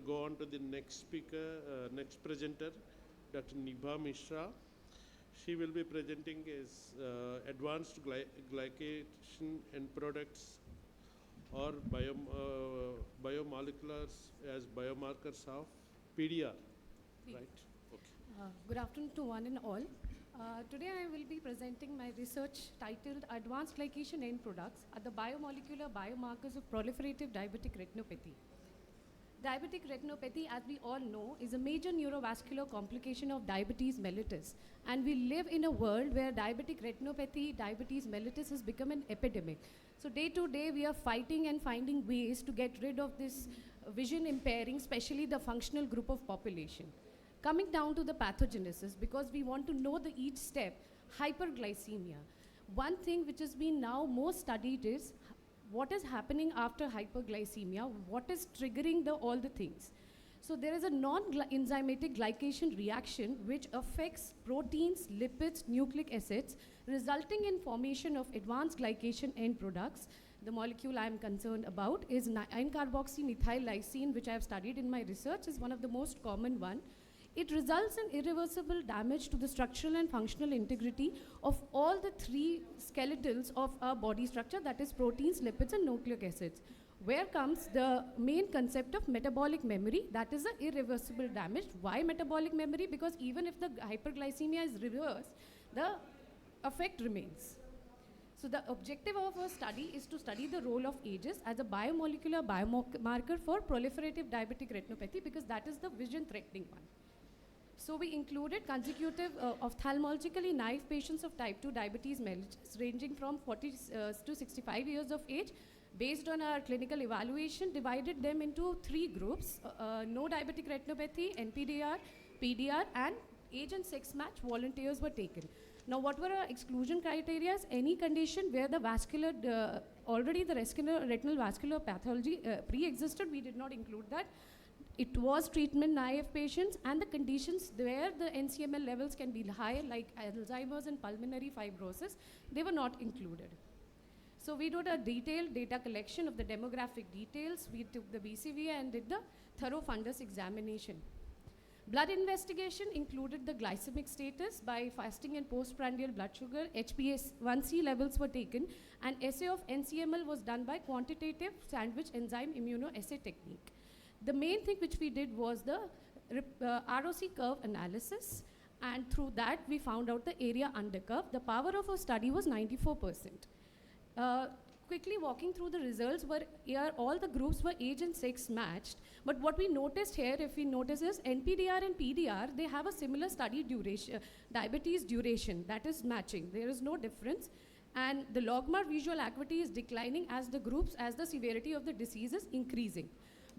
go on to the next speaker, next presenter, Dr. Nibha Mishra. She will be presenting as advanced glycation end products or biomoleculars as biomarkers of PDR, right? Okay. Good afternoon to one and all. Today I will be presenting my research titled Advanced Glycation End Products are the Biomolecular Biomarkers of Proliferative Diabetic Retinopathy. Diabetic retinopathy, as we all know, is a major neurovascular complication of diabetes mellitus. And we live in a world where diabetic retinopathy, diabetes mellitus has become an epidemic. So day to day, we are fighting and finding ways to get rid of this vision impairing, especially the functional group of population. Coming down to the pathogenesis, because we want to know the each step, hyperglycemia. One thing which has been now more studied is what is happening after hyperglycemia, what is triggering all the things. So there is a non-enzymatic glycation reaction which affects proteins, lipids, nucleic acids, resulting in formation of advanced glycation end products. The molecule I am concerned about is 9-carboxymethyl lysine, which I have studied in my research, is one of the most common one. It results in irreversible damage to the structural and functional integrity of all the three skeletals of our body structure, that is proteins, lipids, and nucleic acids. Where comes the main concept of metabolic memory, that is the irreversible damage. Why metabolic memory? Because even if the hyperglycemia is reversed, the effect remains. So the objective of our study is to study the role of ages as a biomolecular biomarker for proliferative diabetic retinopathy, because that is the vision-threatening one. So we included consecutive ophthalmologically naive patients of type 2 diabetes mellitus ranging from 40 to 65 years of age. Based on our clinical evaluation, divided them into three groups, no diabetic retinopathy, NPDR, PDR, and age and sex match volunteers were taken. Now what were our exclusion criteria? Any condition where the vascular, already the retinal vascular pathology pre-existed, we did not include that. It was treatment naive patients, and the conditions where the NCML levels can be high, like Alzheimer's and pulmonary fibrosis, they were not included. So we did a detailed data collection of the demographic details. We took the BCVA and did the thorough fundus examination. Blood investigation included the glycemic status by fasting and postprandial blood sugar. HbA1c levels were taken, and assay of NCML was done by quantitative sandwich enzyme immunoassay technique. The main thing which we did was the ROC curve analysis, and through that we found out the area under curve. The power of our study was 94%. Quickly walking through the results, here all the groups were age and sex matched, but what we noticed here, if we notice, is NPDR and PDR, they have a similar study duration, diabetes duration, that is matching. There is no difference. And the logMAR visual acuity is declining as the groups, as the severity of the disease is increasing.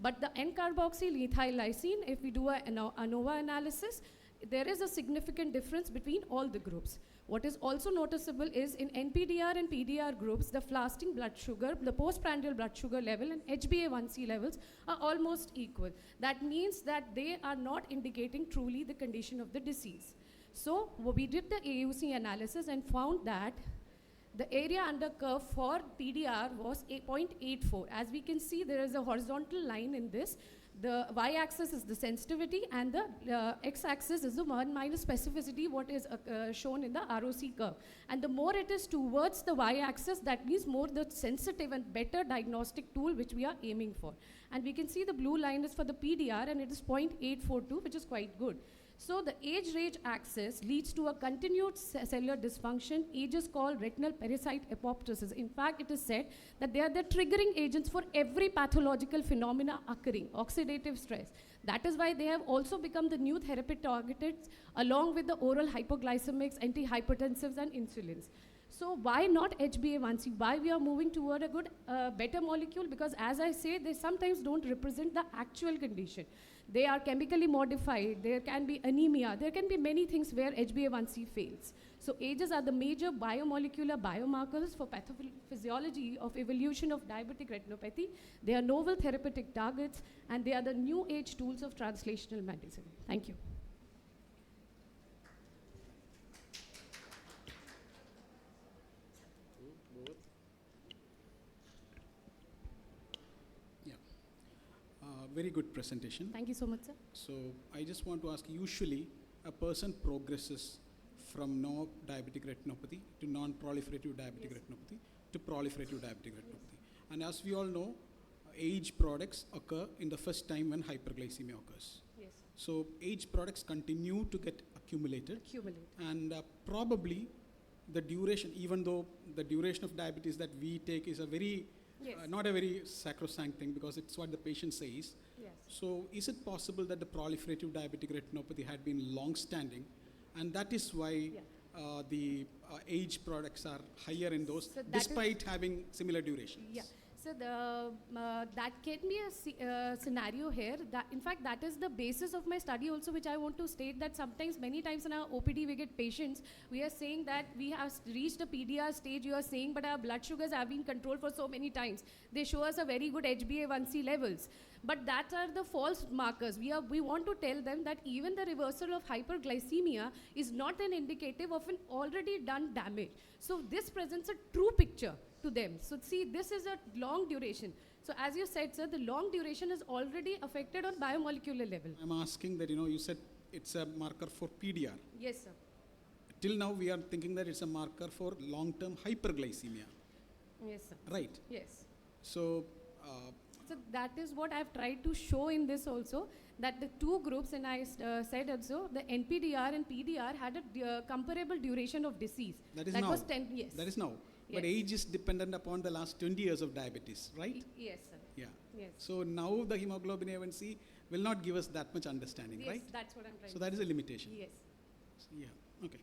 But the N-carboxymethyl lysine, if we do a ANOVA analysis, there is a significant difference between all the groups. What is also noticeable is in NPDR and PDR groups, the fasting blood sugar, the postprandial blood sugar level, and HbA1c levels are almost equal. That means that they are not indicating truly the condition of the disease. So we did the AUC analysis and found that the area under curve for PDR was 0.84. As we can see, there is a horizontal line in this. The y-axis is the sensitivity, and the x-axis is the 1 minus specificity, what is shown in the ROC curve. And the more it is towards the y-axis, that means more the sensitive and better diagnostic tool which we are aiming for. And we can see the blue line is for the PDR, and it is 0.842, which is quite good. So the age-range axis leads to a continued cellular dysfunction. Age is called retinal parasite apoptosis. In fact, it is said that they are the triggering agents for every pathological phenomena occurring, oxidative stress. That is why they have also become the new therapy targeted along with the oral hypoglycemics, antihypertensives, and insulins. So why not HbA1c? Why we are moving toward a good, better molecule? Because as I say, they sometimes don't represent the actual condition. They are chemically modified, there can be anemia, there can be many things where HbA1c fails. So ages are the major biomolecular biomarkers for pathophysiology of evolution of diabetic retinopathy. They are novel therapeutic targets, and they are the new age tools of translational medicine. Thank you. very good presentation. Thank you so much, sir. So I just want to ask, usually a person progresses from no diabetic retinopathy to non-proliferative diabetic retinopathy to proliferative diabetic retinopathy. And as we all know, age products occur in the first time when hyperglycemia occurs. Yes. So age products continue to get accumulated. And probably the duration, even though the duration of diabetes that we take is a very, not a very sacrosanct thing, because it's what the patient says. Yes. So is it possible that the proliferative diabetic retinopathy had been long-standing, and that is why the age products are higher in those, So despite having similar durations? Yeah. So that can be a scenario here. That, in fact, that is the basis of my study also, which I want to state that sometimes, many times in our OPD, we get patients, we are saying that we have reached a PDR stage, you are saying, but our blood sugars have been controlled for so many times. They show us a very good HbA1c levels. But that are the false markers. We want to tell them that even the reversal of hyperglycemia is not an indicative of an already done damage. So this presents a true picture to them. So see, this is a long duration. So as you said, sir, the long duration is already affected on biomolecular level. I'm asking that, you said it's a marker for PDR. Yes, sir. Till now, we are thinking that it's a marker for long-term hyperglycemia. Yes, sir. Right? Yes. So, so that is what I've tried to show in this also, that the two groups, and I said also, the NPDR and PDR had a comparable duration of disease. That is now. Was 10 years. That is now. But Yes. age is dependent upon the last 20 years of diabetes, right? Yes, sir. Yeah. Yes. So now the hemoglobin A1c will not give us that much understanding, Yes, right? that's what I'm trying So to that is a limitation. Yes. Yeah. Okay.